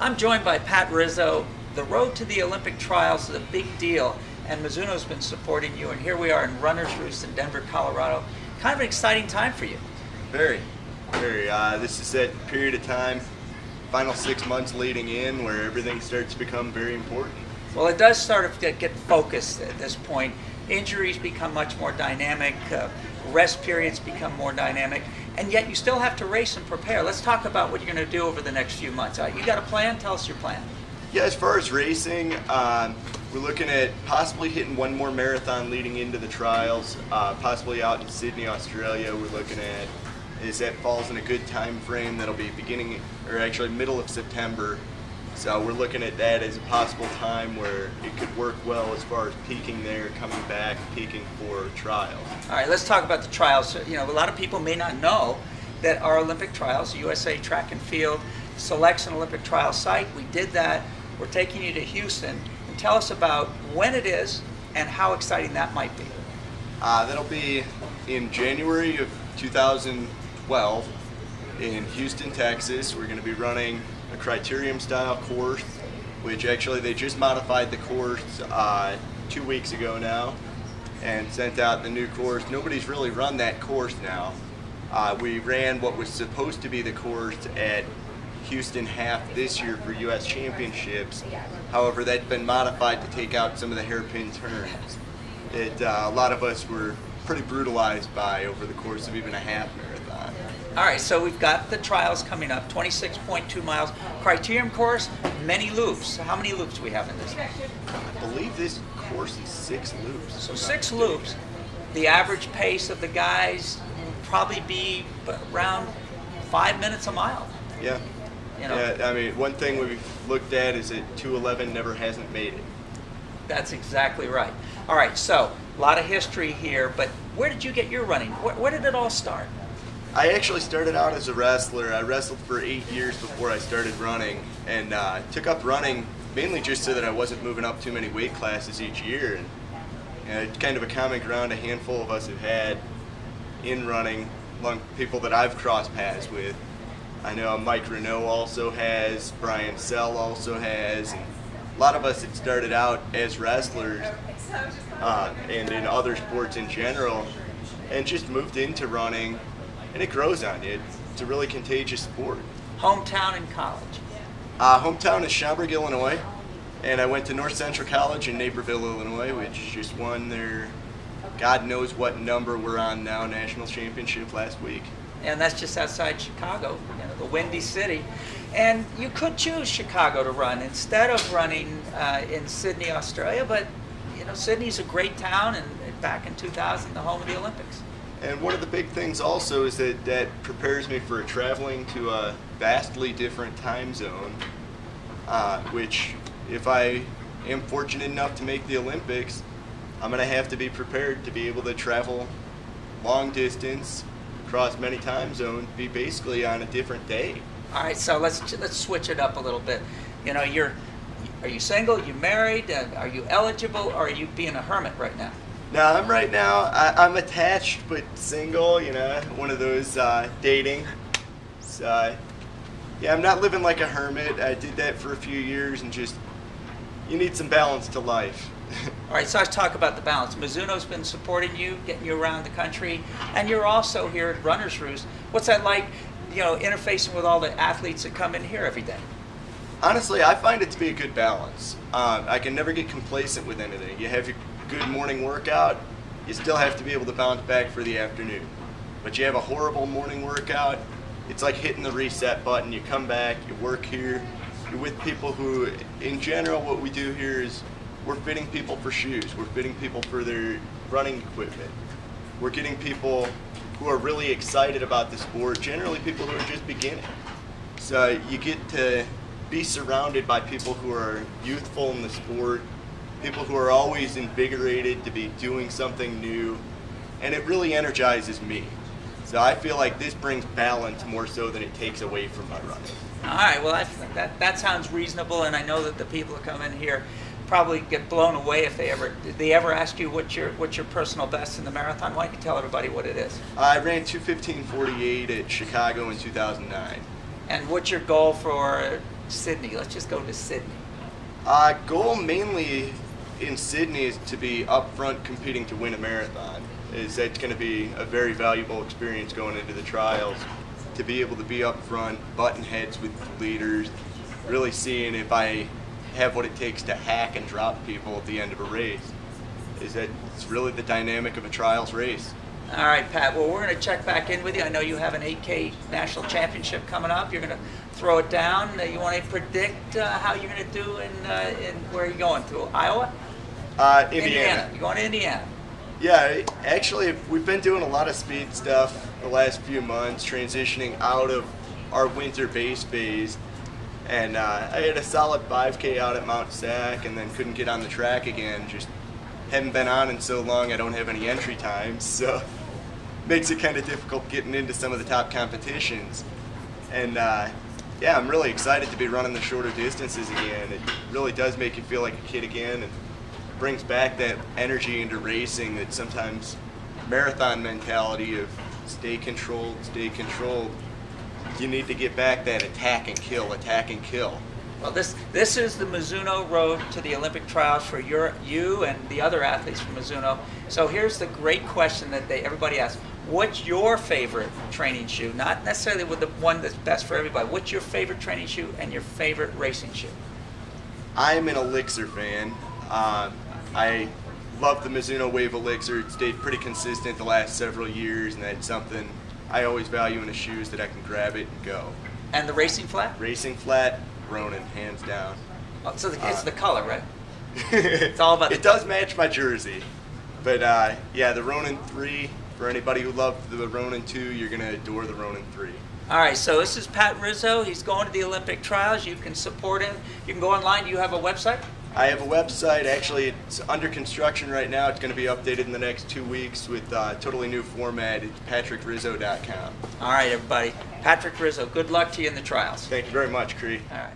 I'm joined by Pat Rizzo. The road to the Olympic trials is a big deal, and Mizuno's been supporting you, and here we are in Runner's Roost in Denver, Colorado. Kind of an exciting time for you. Very. This is that period of time, final 6 months leading in, where everything starts to become very important. Well, it does start to get focused at this point. Injuries become much more dynamic, rest periods become more dynamic, and yet you still have to race and prepare. Let's talk about what you're going to do over the next few months. You got a plan? Tell us your plan. Yeah, as far as racing, we're looking at possibly hitting one more marathon leading into the trials, possibly out in Sydney, Australia. We're looking at is that falls in a good time frame. That'll be beginning, or actually middle of September. So we're looking at that as a possible time where it could work well as far as peaking there, coming back, peaking for trials. All right, let's talk about the trials. You know, a lot of people may not know that our Olympic trials, USA Track and Field, selects an Olympic trial site. We did that. We're taking you to Houston. And tell us about when it is and how exciting that might be. That'll be in January of 2012 in Houston, Texas. We're going to be running a criterium-style course, which actually they just modified the course 2 weeks ago now and sent out the new course. Nobody's really run that course now. We ran what was supposed to be the course at Houston half this year for U.S. Championships. However, that's been modified to take out some of the hairpin turns. A lot of us were pretty brutalized by over the course of even a half marathon. All right, so we've got the trials coming up, 26.2 miles. Criterium course, many loops. How many loops do we have in this? I believe this course is 6 loops. So 6 loops. The average pace of the guys will probably be around 5 minutes a mile. Yeah. You know? Yeah, I mean, one thing we've looked at is that 211 never hasn't made it. That's exactly right. All right, so a lot of history here, but where did you get your running? Where did it all start? I actually started out as a wrestler. I wrestled for 8 years before I started running, and took up running mainly just so that I wasn't moving up too many weight classes each year. And it's kind of a common ground a handful of us have had in running among people that I've crossed paths with. I know Mike Renault also has, Brian Sell also has, and a lot of us had started out as wrestlers and in other sports in general, and just moved into running, and it grows on you. It's a really contagious sport. Hometown and college? Hometown is Schaumburg, Illinois, and I went to North Central College in Naperville, Illinois, which just won their God knows what number we're on now, national championship last week. And that's just outside Chicago, you know, the Windy City. And you could choose Chicago to run instead of running in Sydney, Australia, but you know, Sydney's a great town, and back in 2000, the home of the Olympics. And one of the big things also is that prepares me for traveling to a vastly different time zone, which if I am fortunate enough to make the Olympics, I'm going to have to be prepared to be able to travel long distance, across many time zones, be basically on a different day. All right, so let's switch it up a little bit. You know, are you single? You married? Are you eligible? Or are you being a hermit right now? No, I'm attached but single. You know, one of those dating. So, yeah, I'm not living like a hermit. I did that for a few years, and just you need some balance to life. All right, so let's talk about the balance. Mizuno's been supporting you, getting you around the country, and you're also here at Runner's Roost. What's that like, you know, interfacing with all the athletes that come in here every day? Honestly, I find it to be a good balance. I can never get complacent with anything. You have your good morning workout, you still have to be able to bounce back for the afternoon. But you have a horrible morning workout, it's like hitting the reset button. You come back, you work here, you're with people who, in general, what we do here is we're fitting people for shoes. We're fitting people for their running equipment. We're getting people who are really excited about the sport, generally people who are just beginning. So you get to be surrounded by people who are youthful in the sport, people who are always invigorated to be doing something new, and it really energizes me. So I feel like this brings balance more so than it takes away from my running. All right, well, that sounds reasonable, and I know that the people who come in here probably get blown away if did they ever ask you what's your personal best in the marathon? Why don't you tell everybody what it is? I ran 2:15:48 at Chicago in 2009. And what's your goal for Sydney? Let's just go to Sydney. Goal mainly in Sydney is to be up front competing to win a marathon. That's going to be a very valuable experience going into the trials, to be able to be up front, button heads with the leaders, really seeing if I have what it takes to hack and drop people at the end of a race. It's really the dynamic of a trials race. All right, Pat. Well, we're going to check back in with you. I know you have an 8K national championship coming up. You're going to throw it down. You want to predict how you're going to do in where are you going to? Iowa? Indiana. You're going to Indiana. Yeah, actually, we've been doing a lot of speed stuff the last few months, transitioning out of our winter base phase. And I had a solid 5K out at Mount Sac and then couldn't get on the track again. Just haven't been on in so long I don't have any entry times. So makes it kind of difficult getting into some of the top competitions. And yeah, I'm really excited to be running the shorter distances again. It really does make you feel like a kid again and brings back that energy into racing that sometimes marathon mentality of stay controlled, stay controlled. You need to get back that attack and kill, attack and kill. Well, this is the Mizuno road to the Olympic trials for you and the other athletes from Mizuno. So here's the great question that everybody asks. What's your favorite training shoe? Not necessarily with the one that's best for everybody. What's your favorite training shoe and your favorite racing shoe? I'm an Elixir fan. I love the Mizuno Wave Elixir. It stayed pretty consistent the last several years, and that's something I always value in the shoes, that I can grab it and go. And the racing flat? Racing flat, Ronin, hands down. Oh, so it's the color, right? It's all about it does match my jersey. But yeah, the Ronin 3, for anybody who loved the Ronin 2, you're going to adore the Ronin 3. All right, so this is Pat Rizzo. He's going to the Olympic trials. You can support him. You can go online. Do you have a website? I have a website. Actually, it's under construction right now. It's going to be updated in the next 2 weeks with a totally new format. It's patrickrizzo.com. All right, everybody. Patrick Rizzo, good luck to you in the trials. Thank you very much, Cree. All right.